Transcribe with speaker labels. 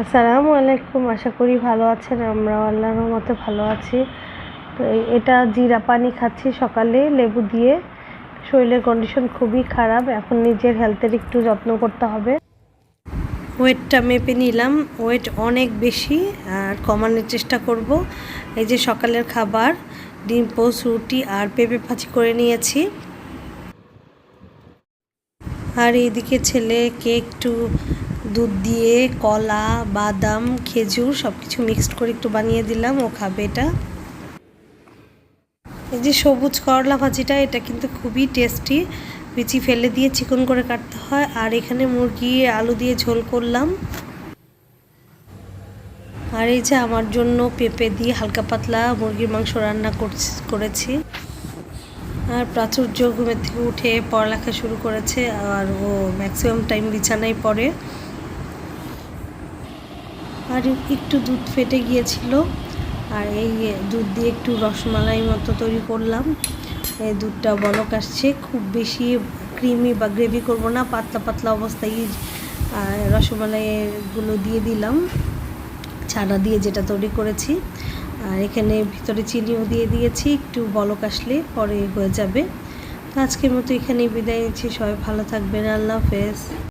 Speaker 1: আসসালামু আলাইকুম, আশা করি ভালো আছেন। আমরাও আল্লাহর রহমতে ভালো আছি। তো এটা জিরা পানি খাচ্ছি সকালে লেবু দিয়ে। শরীরের কন্ডিশন খুবই খারাপ, এখন নিজের হেলথের একটু যত্ন করতে হবে। ওয়েটটা মেপে নিলাম, ওয়েট অনেক বেশি আর কমানোর চেষ্টা করব। এই যে সকালের খাবার ডিম পোস্ট, রুটি আর পেঁপে ভাজি করে নিয়েছি। আর এইদিকে ছেলেকে একটু দুধ দিয়ে কলা, বাদাম, খেজুর সব কিছু মিক্সড করে একটু বানিয়ে দিলাম, ও খাবে এটা। এই যে সবুজ করলা ভাজিটা, এটা কিন্তু খুবই টেস্টি। বিচি ফেলে দিয়ে চিকন করে কাটতে হয়। আর এখানে মুরগি আলু দিয়ে ঝোল করলাম। আর এই যে আমার জন্য পেঁপে দিয়ে হালকা পাতলা মুরগির মাংস রান্না করেছি। আর প্রাচুর্য ঘুমের থেকে উঠে পড়ালেখা শুরু করেছে, আর ও ম্যাক্সিমাম টাইম বিছানায় পড়ে। আর একটু দুধ ফেটে গিয়েছিল, আর এই দুধ দিয়ে একটু রসমালাই মতো তৈরি করলাম। এই দুধটা বলক আসছে, খুব বেশি ক্রিমি বা গ্রেভি করব না, পাতলা পাতলা অবস্থায় রসমালাইগুলো দিয়ে দিলাম, ছানা দিয়ে যেটা তৈরি করেছি। আর এখানে ভিতরে চিনিও দিয়ে দিয়েছি, একটু বলক আসলে পরে হয়ে যাবে। তো আজকের মতো এখানেই বিদায় নিচ্ছি, সবাই ভালো থাকবেন, আল্লাহ হাফেজ।